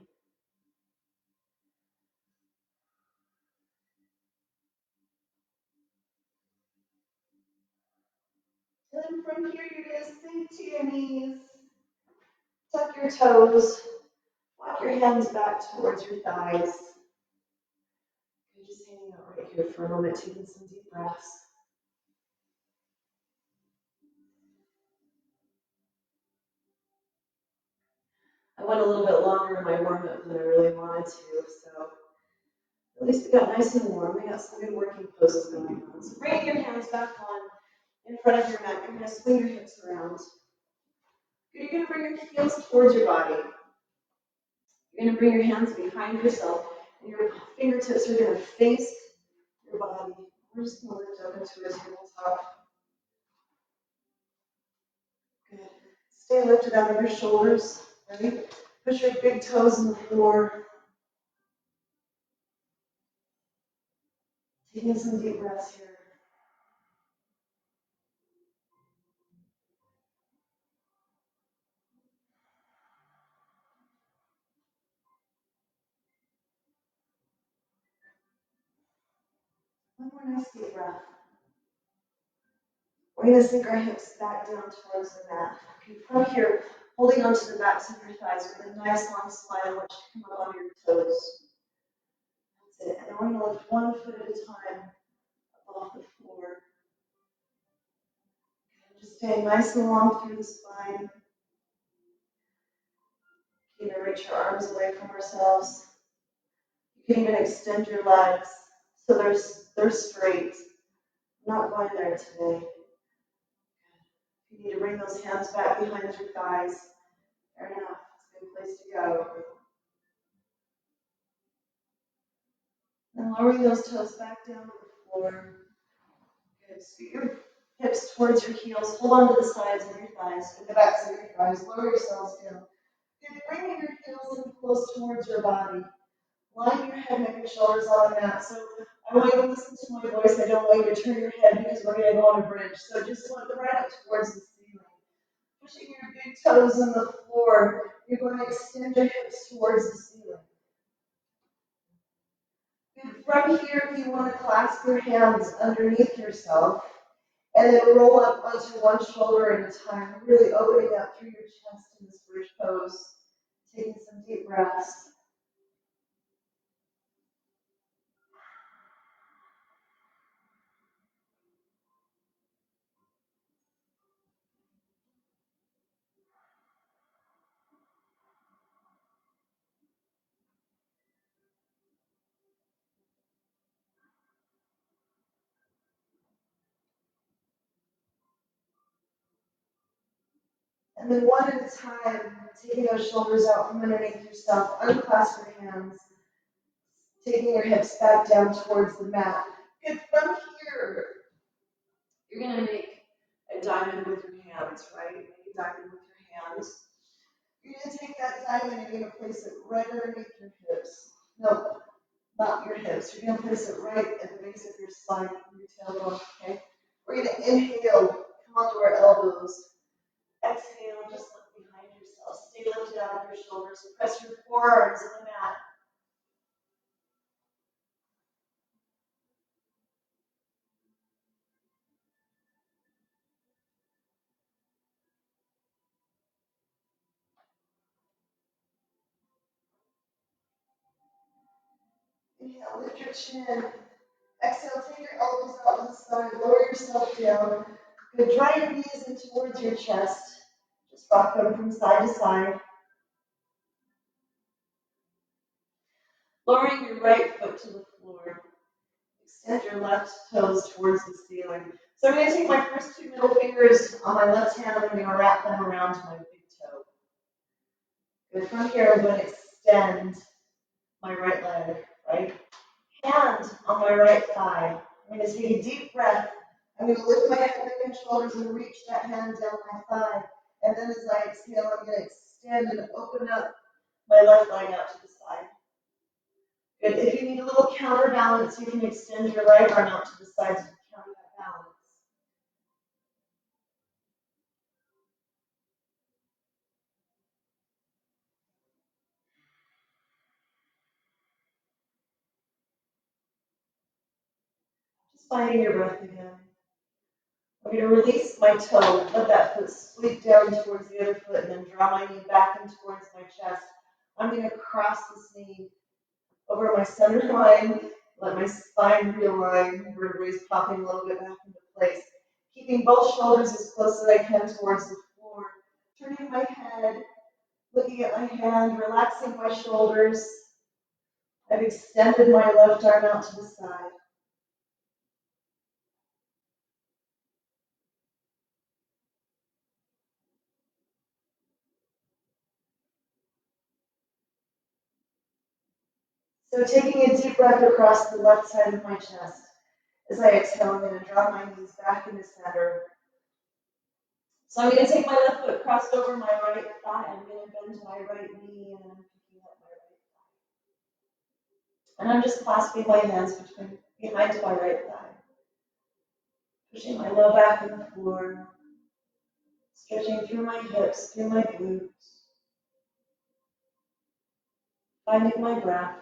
And from here, you're going to sink to your knees. Tuck your toes. Walk your hands back towards your thighs. You're just hanging out right here for a moment, taking some deep breaths. I went a little bit longer in my warm-up than I really wanted to, so at least we got nice and warm. We got some good working poses going on. So bring your hands back on in front of your mat. You're going to swing your hips around. You're going to bring your heels towards your body. You're going to bring your hands behind yourself, and your fingertips are going to face your body. We're just going to lift up into a tabletop. Good. Stay lifted out of your shoulders. Ready? Push your big toes in the floor. Taking some deep breaths here. One more nice deep breath. We're going to sink our hips back down towards the mat. Okay, from here, holding onto the backs of your thighs with a nice long spine. I want you to come up on your toes. That's it. And then we're going to lift one foot at a time off the floor. Okay, just staying nice and long through the spine. You can reach your arms away from ourselves. You can even extend your legs so they're straight. I'm not going there today. You need to bring those hands back behind your thighs. Fair enough. It's a good place to go. And lowering those toes back down to the floor. Good. Scoot your hips towards your heels. Hold on to the sides of your thighs, with the backs of your thighs. Lower yourselves down. Good. Bringing your heels in close towards your body. Line your head, neck, and shoulders on the mat. So I want you to listen to my voice. I don't want you to turn your head because we're going to go on a bridge. So just look right up towards the ceiling. Pushing your big toes on the floor. You're going to extend your hips towards the ceiling. And from here, if you want to clasp your hands underneath yourself and then roll up onto one shoulder at a time, really opening up through your chest in this bridge pose. Taking some deep breaths. And then one at a time, taking those shoulders out from underneath yourself, unclasp your hands, taking your hips back down towards the mat. Good. From here, you're going to make a diamond with your hands, right? Make a diamond with your hands. You're going to take that diamond and you're going to place it right underneath your hips. No, not your hips. You're going to place it right at the base of your spine, your tailbone, okay? We're going to inhale, come onto our elbows. Exhale, just look behind yourself. Stay lifted out of your shoulders. Press your forearms in the mat. Inhale, lift your chin. Exhale, take your elbows out to the side. Lower yourself down. Good. Draw your knees in towards your chest. Just rock them from side to side. Lowering your right foot to the floor. Extend your left toes towards the ceiling. So I'm going to take my first two middle fingers on my left hand. I'm going to wrap them around my big toe. Good. From here, I'm going to extend my right leg, right? Hand on my right thigh. I'm going to take a deep breath. I'm going to lift my head, neck, and shoulders and reach that hand down my thigh. And then as I exhale, I'm going to extend and open up my left leg out to the side. Good. If you need a little counterbalance, you can extend your right arm out to the side to counter that balance. Just finding your breath again. I'm going to release my toe, let that foot sweep down towards the other foot, and then draw my knee back in towards my chest. I'm going to cross this knee over my center line, let my spine realign, vertebrae popping a little bit back into place. Keeping both shoulders as close as I can towards the floor. Turning my head, looking at my hand, relaxing my shoulders. I've extended my left arm out to the side. So taking a deep breath across the left side of my chest. As I exhale, I'm going to draw my knees back into center. So I'm going to take my left foot crossed over my right thigh. I'm going to bend my right knee and I'm picking up my right thigh. And I'm just clasping my hands behind my right thigh. Pushing my low back in the floor. Stretching through my hips, through my glutes. Finding my breath.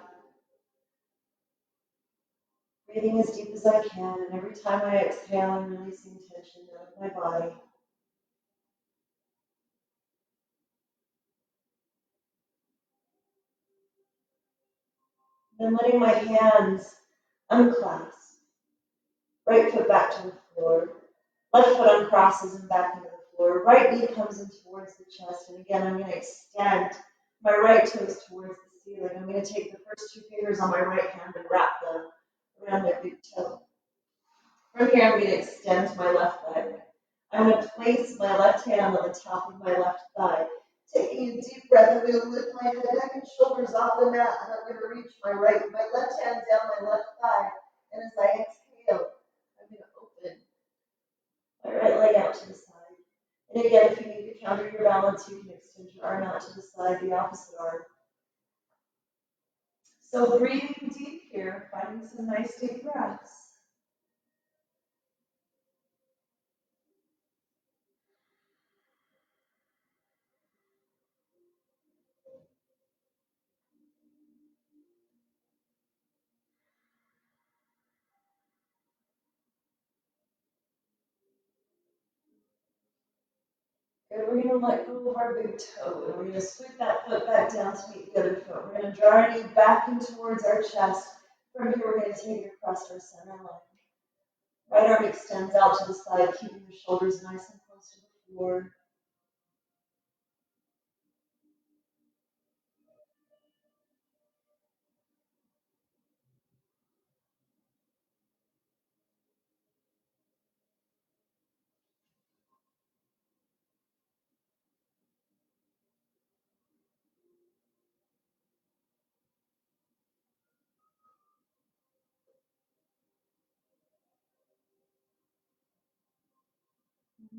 Breathing as deep as I can, and every time I exhale, I'm releasing tension out of my body. Then letting my hands unclasp. Right foot back to the floor. Left foot uncrosses and back into the floor. Right knee comes in towards the chest, and again, I'm going to extend my right toes towards the ceiling. I'm going to take the first two fingers on my right hand and wrap them around my big toe. From here, I'm going to extend my left leg. I'm going to place my left hand on the top of my left thigh. Taking a deep breath, I'm going to lift my head, neck, and shoulders off the mat, and I'm going to reach my left hand down my left thigh. And as I exhale, I'm going to open my right leg out to the side. And again, if you need to counter your balance, you can extend your arm out to the side, the opposite arm. So breathing deep here. here, finding some nice deep breaths. Good, we're gonna let go of our big toe, and we're gonna scoot that foot back down to meet the other foot. We're gonna draw our knee back in towards our chest. From here, we're gonna take it across our center line. Right arm extends out to the side, keeping the shoulders nice and close to the floor.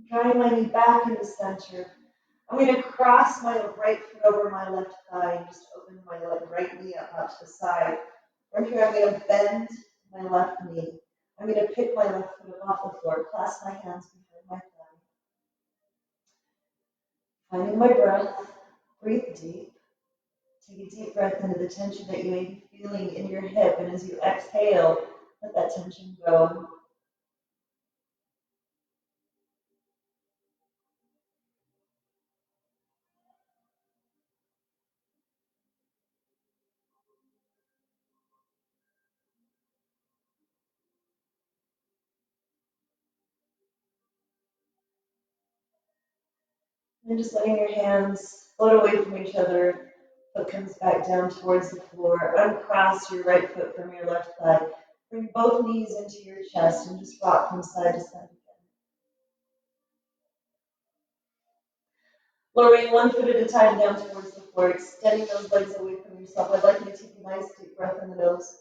Drawing my knee back in the center. I'm going to cross my right foot over my left thigh and just open my right knee up out to the side. From here, I'm going to bend my left knee. I'm going to pick my left foot up off the floor, clasp my hands behind my thigh. Finding my breath, breathe deep. Take a deep breath into the tension that you may be feeling in your hip, and as you exhale, let that tension go. And just letting your hands float away from each other. Foot comes back down towards the floor. Uncross your right foot from your left thigh. Bring both knees into your chest and just rock from side to side again. Lowering one foot at a time down towards the floor, extending those legs away from yourself. I'd like you to take a nice deep breath in the nose.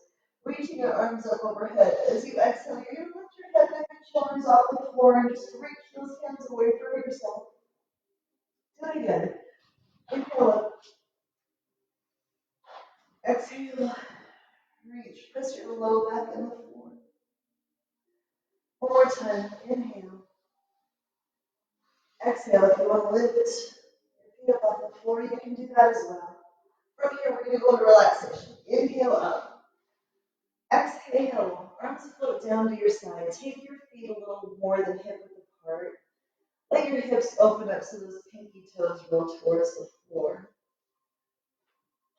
Reaching your arms up overhead. As you exhale, you're going to lift your head, neck, and shoulders off the floor and just reach those hands away from yourself. Do it again. Inhale up. Exhale. Reach. Press your low back in the floor. One more time. Inhale. Exhale. If you want to lift your feet up off the floor, you can do that as well. From here, we're going to go into relaxation. Inhale up. Exhale. Arms float down to your side. Take your feet a little more than hip width apart. Let your hips open up so those pinky toes roll towards the floor.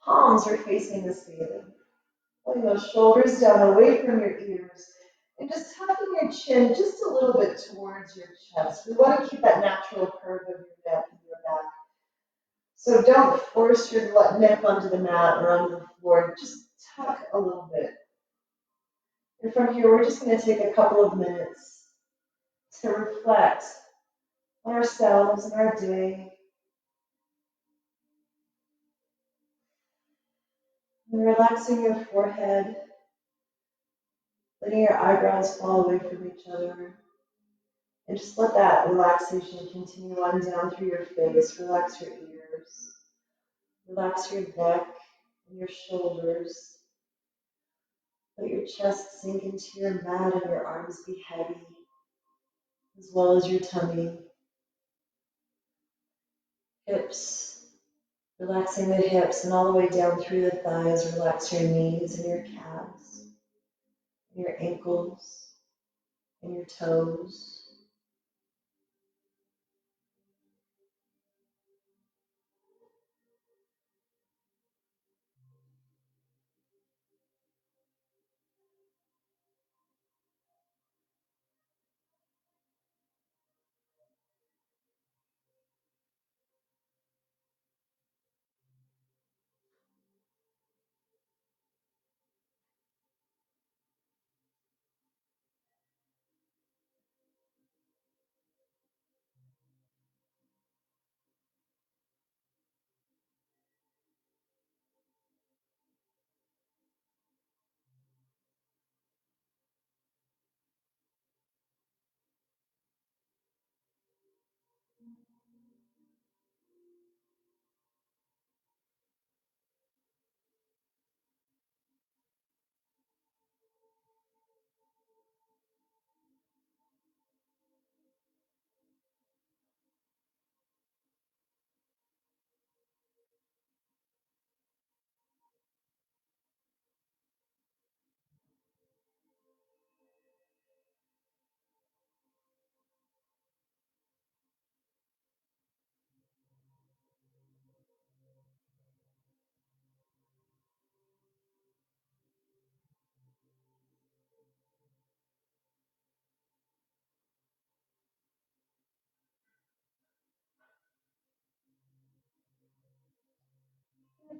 Palms are facing the ceiling. Pulling those shoulders down away from your ears. And just tucking your chin just a little bit towards your chest. We want to keep that natural curve of your neck and your back. So don't force your neck onto the mat or onto the floor. Just tuck a little bit. And from here, we're just going to take a couple of minutes to reflect on ourselves and our day. And relaxing your forehead, letting your eyebrows fall away from each other. And just let that relaxation continue on down through your face. Relax your ears. Relax your neck and your shoulders. Let your chest sink into your mat and your arms be heavy, as well as your tummy. Hips. Relaxing the hips and all the way down through the thighs. Relax your knees and your calves, and your ankles, and your toes.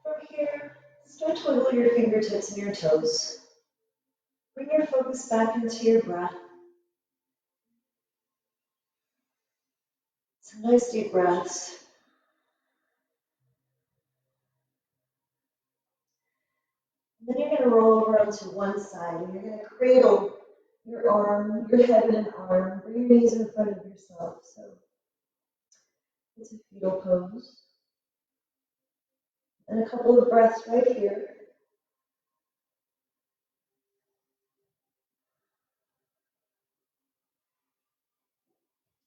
From here, start to wiggle your fingertips and your toes. Bring your focus back into your breath. Some nice deep breaths. And then you're going to roll over onto one side and you're going to cradle your arm, your head in an arm. Bring your knees in front of yourself. So it's a fetal pose. And a couple of breaths right here.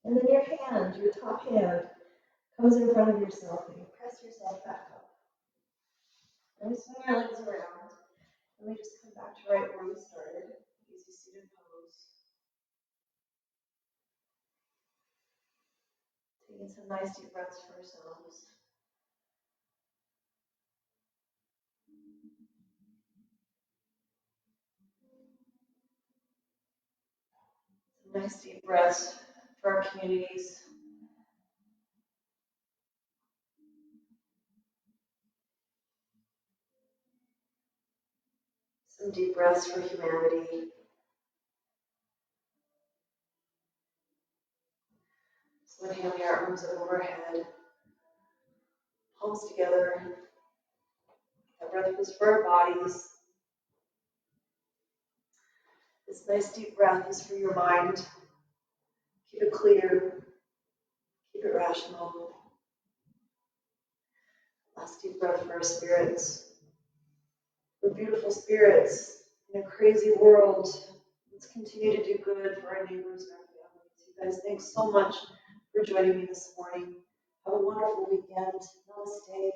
And then your hand, your top hand, comes in front of yourself and you press yourself back up. And we swing our legs around. And we just come back to right where we started. Easy seated pose. Taking some nice deep breaths for ourselves. Some nice deep breaths for our communities. Some deep breaths for humanity. So inhaling our arms overhead, palms together. That breath was for our bodies. This nice deep breath is for your mind. Keep it clear. Keep it rational. Last deep breath for our spirits. We're beautiful spirits in a crazy world. Let's continue to do good for our neighbors and our families. You guys, thanks so much for joining me this morning. Have a wonderful weekend. Namaste.